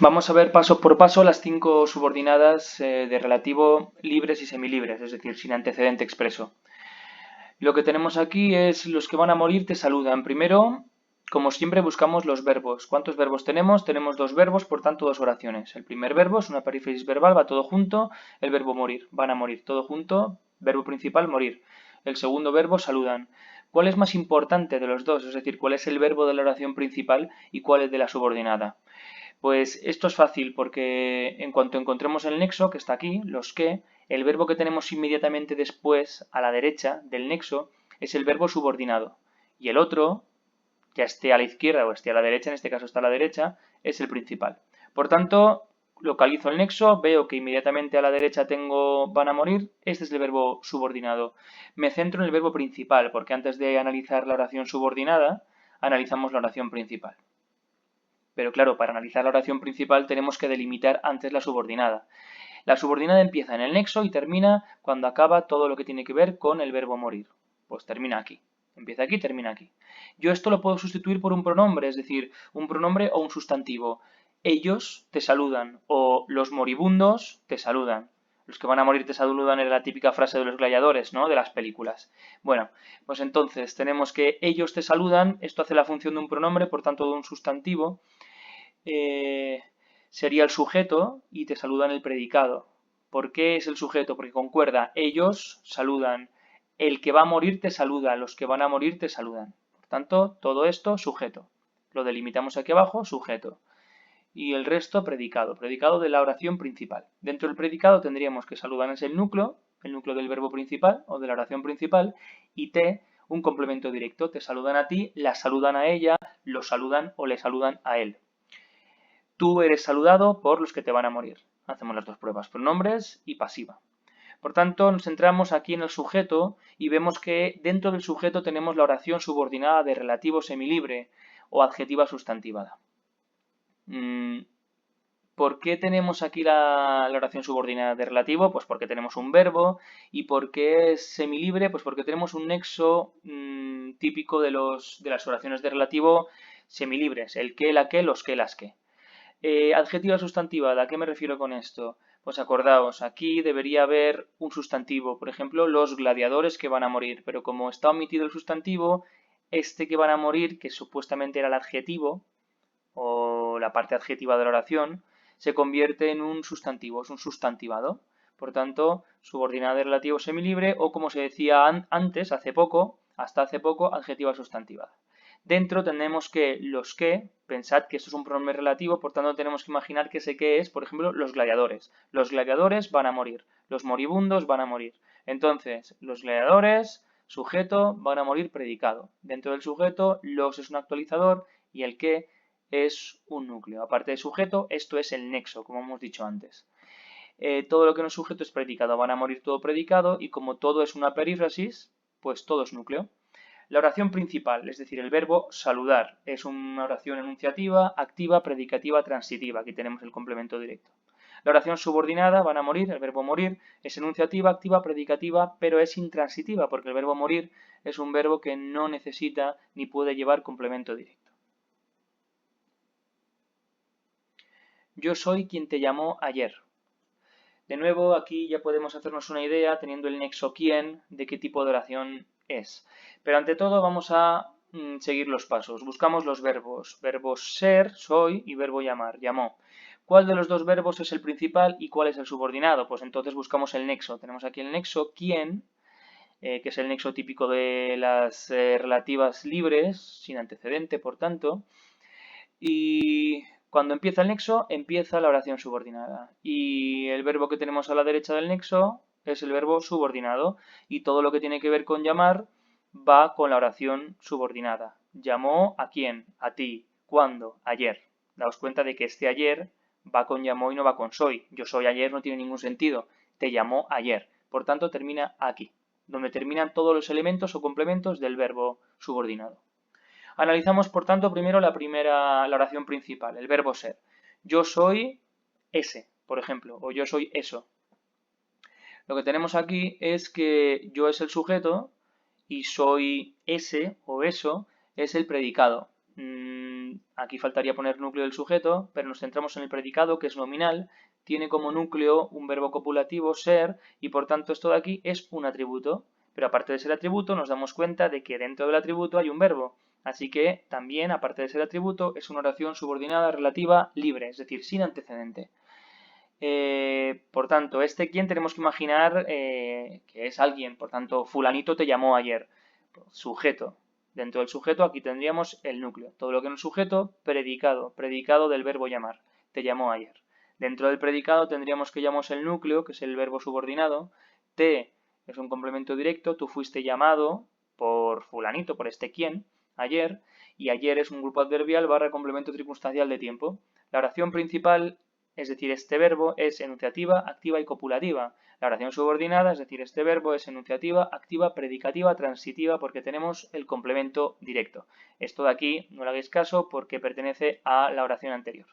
Vamos a ver paso por paso las 5 subordinadas de relativo libres y semilibres, es decir, sin antecedente expreso. Lo que tenemos aquí es los que van a morir te saludan. Primero, como siempre, buscamos los verbos. ¿Cuántos verbos tenemos? Tenemos dos verbos, por tanto, dos oraciones. El primer verbo es una perífrasis verbal, va todo junto. El verbo morir, van a morir, todo junto. Verbo principal, morir. El segundo verbo, saludan. ¿Cuál es más importante de los dos? Es decir, ¿cuál es el verbo de la oración principal y cuál es de la subordinada? Pues esto es fácil porque en cuanto encontremos el nexo, que está aquí, los que, el verbo que tenemos inmediatamente después, a la derecha del nexo, es el verbo subordinado. Y el otro, ya esté a la izquierda o esté a la derecha, en este caso está a la derecha, es el principal. Por tanto, localizo el nexo, veo que inmediatamente a la derecha tengo van a morir, este es el verbo subordinado. Me centro en el verbo principal, porque antes de analizar la oración subordinada, analizamos la oración principal. Pero claro, para analizar la oración principal tenemos que delimitar antes la subordinada. La subordinada empieza en el nexo y termina cuando acaba todo lo que tiene que ver con el verbo morir. Pues termina aquí. Empieza aquí, termina aquí. Yo esto lo puedo sustituir por un pronombre, es decir, un pronombre o un sustantivo. Ellos te saludan o los moribundos te saludan. Los que van a morir te saludan era la típica frase de los gladiadores, ¿no? De las películas. Bueno, pues entonces tenemos que ellos te saludan, esto hace la función de un pronombre, por tanto de un sustantivo, eh, sería el sujeto y te saludan el predicado. ¿Por qué es el sujeto? Porque concuerda, ellos saludan, el que va a morir te saluda, los que van a morir te saludan. Por tanto, todo esto sujeto. Lo delimitamos aquí abajo, sujeto. Y el resto predicado, predicado de la oración principal. Dentro del predicado tendríamos que saludan es el núcleo del verbo principal o de la oración principal, y te, un complemento directo. Te saludan a ti, la saludan a ella, lo saludan o le saludan a él. Tú eres saludado por los que te van a morir. Hacemos las dos pruebas, pronombres y pasiva. Por tanto, nos centramos aquí en el sujeto y vemos que dentro del sujeto tenemos la oración subordinada de relativo semilibre o adjetiva sustantivada. ¿Por qué tenemos aquí la oración subordinada de relativo? Pues porque tenemos un verbo. ¿Y por qué es semilibre? Pues porque tenemos un nexo típico de las oraciones de relativo semilibres. El que, la que, los que, las que. Adjetiva sustantivada, ¿a qué me refiero con esto? Pues acordaos, aquí debería haber un sustantivo, por ejemplo, los gladiadores que van a morir, pero como está omitido el sustantivo, este que van a morir, que supuestamente era el adjetivo, o la parte adjetiva de la oración, se convierte en un sustantivo, es un sustantivado. Por tanto, subordinada de relativo semilibre, o como se decía antes, hasta hace poco, adjetiva sustantivada. Dentro tenemos que los que, pensad que esto es un pronombre relativo, por tanto tenemos que imaginar que ese que es, por ejemplo, los gladiadores. Los gladiadores van a morir, los moribundos van a morir. Entonces, los gladiadores, sujeto, van a morir predicado. Dentro del sujeto, los es un actualizador y el que es un núcleo. Aparte de sujeto, esto es el nexo, como hemos dicho antes. Todo lo que no es sujeto es predicado, van a morir todo predicado y como todo es una perífrasis, pues todo es núcleo. La oración principal, es decir, el verbo saludar, es una oración enunciativa, activa, predicativa, transitiva. Aquí tenemos el complemento directo. La oración subordinada, van a morir, el verbo morir, es enunciativa, activa, predicativa, pero es intransitiva, porque el verbo morir es un verbo que no necesita ni puede llevar complemento directo. Yo soy quien te llamó ayer. De nuevo, aquí ya podemos hacernos una idea, teniendo el nexo quién, de qué tipo de oración es. Pero ante todo vamos a seguir los pasos. Buscamos los verbos. Verbos ser, soy, y verbo llamar, llamó. ¿Cuál de los dos verbos es el principal y cuál es el subordinado? Pues entonces buscamos el nexo. Tenemos aquí el nexo quién, que es el nexo típico de las relativas libres, sin antecedente, por tanto. Y cuando empieza el nexo, empieza la oración subordinada. Y el verbo que tenemos a la derecha del nexo es el verbo subordinado. Y todo lo que tiene que ver con llamar va con la oración subordinada. ¿Llamó a quién? A ti. ¿Cuándo? Ayer. Daos cuenta de que este ayer va con llamó y no va con soy. Yo soy ayer no tiene ningún sentido. Te llamó ayer. Por tanto, termina aquí, donde terminan todos los elementos o complementos del verbo subordinado. Analizamos, por tanto, primero la oración principal, el verbo ser. Yo soy ese, por ejemplo, o yo soy eso. Lo que tenemos aquí es que yo es el sujeto y soy ese o eso es el predicado. aquí faltaría poner núcleo del sujeto, pero nos centramos en el predicado, que es nominal, tiene como núcleo un verbo copulativo, ser, y por tanto esto de aquí es un atributo. Pero aparte de ser atributo, nos damos cuenta de que dentro del atributo hay un verbo. Así que también, aparte de ser atributo, es una oración subordinada relativa libre, es decir, sin antecedente. Por tanto, este quién tenemos que imaginar que es alguien. Por tanto, fulanito te llamó ayer. Sujeto. Dentro del sujeto aquí tendríamos el núcleo. Todo lo que en el sujeto, predicado. Predicado del verbo llamar. Te llamó ayer. Dentro del predicado tendríamos que llamamos el núcleo, que es el verbo subordinado. Te es un complemento directo. Tú fuiste llamado por fulanito, por este quién, ayer. Y ayer es un grupo adverbial barra complemento circunstancial de tiempo. La oración principal, es decir, este verbo, es enunciativa, activa y copulativa. La oración subordinada, es decir, este verbo, es enunciativa, activa, predicativa, transitiva, porque tenemos el complemento directo. Esto de aquí no le hagáis caso porque pertenece a la oración anterior.